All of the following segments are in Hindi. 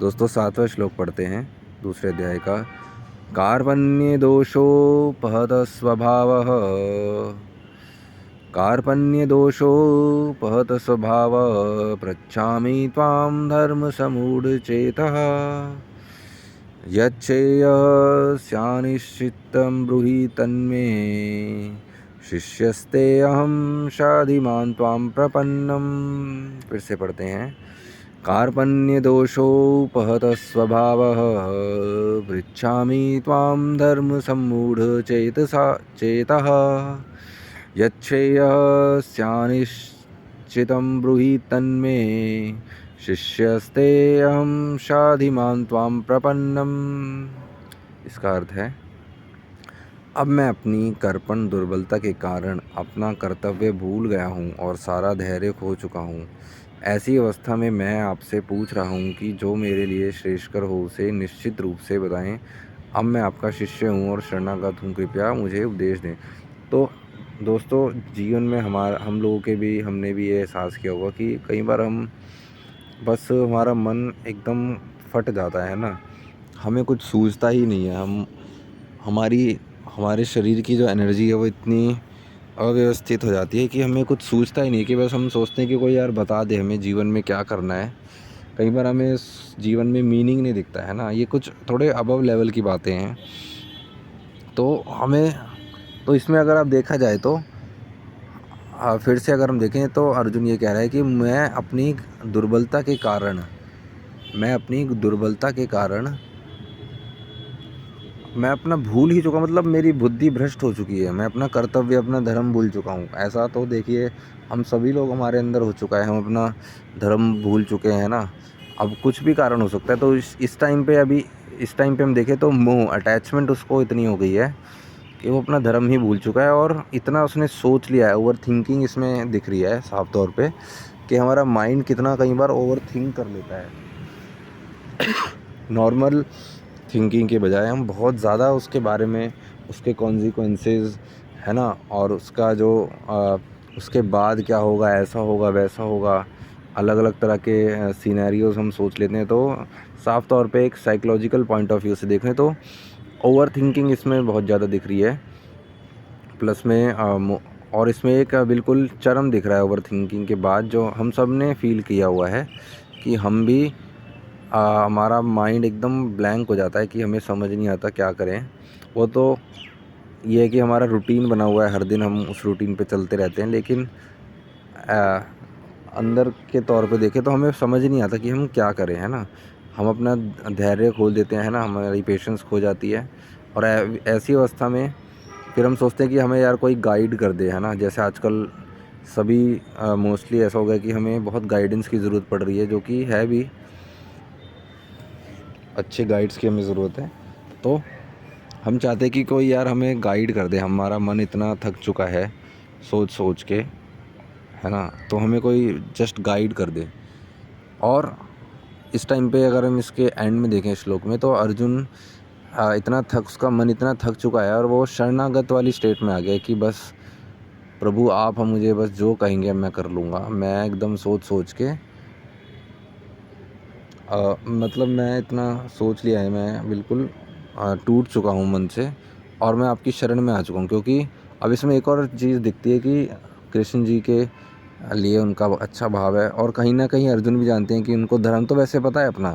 दोस्तों 7वां श्लोक पढ़ते हैं दूसरे अध्याय का। कार्पण्यदोषोपहत स्वभावः कार्पण्यदोषोपहत स्वभावः पृच्छामि त्वां धर्मसमूढचेतः यच्छ्रेयस्यानिश्चितं ब्रूहि तन्मे शिष्यस्तेऽहं शाधिमान् त्वां प्रपन्नम्। फिर से पढ़ते हैं। कार्पण्यदोषोपहत स्वभावः पृच्छामि त्वां धर्मसम्मूढचेतः यच्छ्रेयस्यानिश्चितं ब्रूहि तन्मे शिष्यस्तेऽहं शाधिमान् त्वां प्रपन्नम्। इसका अर्थ है, अब मैं अपनी कर्पण दुर्बलता के कारण अपना कर्तव्य भूल गया हूँ और सारा धैर्य खो चुका हूँ। ऐसी अवस्था में मैं आपसे पूछ रहा हूँ कि जो मेरे लिए श्रेष्ठकर हो उसे निश्चित रूप से बताएं। अब मैं आपका शिष्य हूँ और शरणागत हूँ, कृपया मुझे उपदेश दें। तो दोस्तों, जीवन में हम लोगों के भी हमने भी ये एहसास किया होगा कि कई बार बस हमारा मन एकदम फट जाता है ना, हमें कुछ सूझता ही नहीं है। हमारे शरीर की जो एनर्जी है वो इतनी अव्यवस्थित हो जाती है कि हमें कुछ सूझता ही नहीं, कि बस हम सोचते हैं कि कोई यार बता दे हमें जीवन में क्या करना है। कई बार हमें जीवन में मीनिंग नहीं दिखता है ना। ये कुछ थोड़े अबव लेवल की बातें हैं। तो इसमें अगर आप देखा जाए तो फिर से अगर हम देखें तो अर्जुन ये कह रहा है कि मैं अपनी दुर्बलता के कारण मैं अपना भूल ही चुका, मतलब मेरी बुद्धि भ्रष्ट हो चुकी है। मैं अपना कर्तव्य, अपना धर्म भूल चुका हूँ। ऐसा तो देखिए हम सभी लोग, हमारे अंदर हो चुका है। हम अपना धर्म भूल चुके हैं ना। अब कुछ भी कारण हो सकता है। तो इस टाइम पे हम देखें तो मोह, अटैचमेंट उसको इतनी हो गई है कि वो अपना धर्म ही भूल चुका है और इतना उसने सोच लिया है। ओवर थिंकिंग इसमें दिख रही है साफ तौर पे कि हमारा माइंड कितना कई बार ओवर थिंक कर लेता है। नॉर्मल थिंकिंग के बजाय हम बहुत ज़्यादा उसके बारे में, उसके कॉन्सिक्वेंसेस है ना, और उसका जो उसके बाद क्या होगा, ऐसा होगा वैसा होगा, अलग अलग तरह के सिनेरियोज हम सोच लेते हैं। तो साफ तौर पे एक साइकोलॉजिकल पॉइंट ऑफ व्यू से देखें तो ओवर थिंकिंग इसमें बहुत ज़्यादा दिख रही है। प्लस में और इसमें एक बिल्कुल चरम दिख रहा है ओवर थिंकिंग के बाद, जो हम सब ने फील किया हुआ है कि हम भी हमारा माइंड एकदम ब्लैंक हो जाता है कि हमें समझ नहीं आता क्या करें। वो तो ये है कि हमारा रूटीन बना हुआ है, हर दिन हम उस रूटीन पे चलते रहते हैं, लेकिन अंदर के तौर पे देखें तो हमें समझ नहीं आता कि हम क्या करें, है ना। हम अपना धैर्य खो देते हैं ना, हमारी पेशेंस खो जाती है। और ऐसी अवस्था में फिर हम सोचते हैं कि हमें यार कोई गाइड कर दे, है ना। जैसे आजकल सभी मोस्टली ऐसा हो गया कि हमें बहुत गाइडेंस की ज़रूरत पड़ रही है, जो कि है भी, अच्छे गाइड्स की हमें ज़रूरत है। तो हम चाहते हैं कि कोई यार हमें गाइड कर दे। हमारा मन इतना थक चुका है सोच सोच के, है ना। तो हमें कोई जस्ट गाइड कर दे। और इस टाइम पे अगर हम इसके एंड में देखें श्लोक में, तो अर्जुन उसका मन इतना थक चुका है और वो शरणागत वाली स्टेट में आ गया कि बस प्रभु आप हम मुझे बस जो कहेंगे मैं कर लूँगा। मैं एकदम सोच सोच के मतलब मैं इतना सोच लिया है, मैं बिल्कुल टूट चुका हूँ मन से और मैं आपकी शरण में आ चुका हूँ। क्योंकि अब इसमें एक और चीज़ दिखती है कि कृष्ण जी के लिए उनका अच्छा भाव है, और कहीं ना कहीं अर्जुन भी जानते हैं कि उनको धर्म तो वैसे पता है अपना,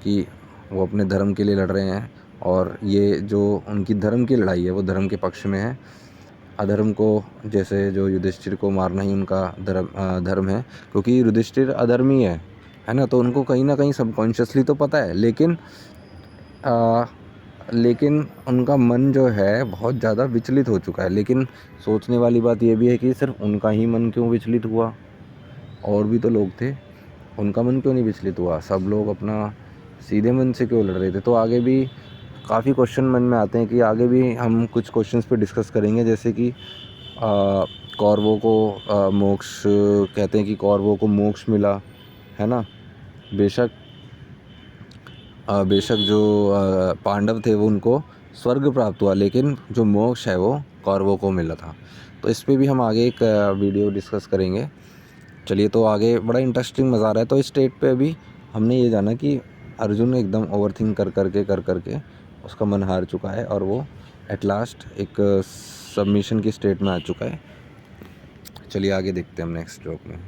कि वो अपने धर्म के लिए लड़ रहे हैं, और ये जो उनकी धर्म की लड़ाई है वो धर्म के पक्ष में है। अधर्म को, जैसे जो युधिष्ठिर को मारना ही उनका धर्म है, क्योंकि युधिष्ठिर अधर्मी है ना। तो उनको कहीं ना कहीं सबकॉन्शियसली तो पता है, लेकिन उनका मन जो है बहुत ज़्यादा विचलित हो चुका है। लेकिन सोचने वाली बात यह भी है कि सिर्फ उनका ही मन क्यों विचलित हुआ, और भी तो लोग थे, उनका मन क्यों नहीं विचलित हुआ। सब लोग अपना सीधे मन से क्यों लड़ रहे थे। तो आगे भी काफ़ी क्वेश्चन मन में आते हैं, कि आगे भी हम कुछ क्वेश्चंस पे डिस्कस करेंगे। जैसे कि कौरवों को मोक्ष कहते हैं कि कौरवों को मोक्ष मिला, है ना। बेशक जो पांडव थे वो उनको स्वर्ग प्राप्त हुआ, लेकिन जो मोक्ष है वो कौरवों को मिला था। तो इस पे भी हम आगे एक वीडियो डिस्कस करेंगे। चलिए, तो आगे बड़ा इंटरेस्टिंग मज़ा आ रहा है। तो इस स्टेट पे अभी हमने ये जाना कि अर्जुन एकदम ओवरथिंक कर करके उसका मन हार चुका है और वो एट लास्ट एक सबमिशन की स्टेट में आ चुका है। चलिए आगे देखते हैं हम नेक्स्ट स्ट्रोक में।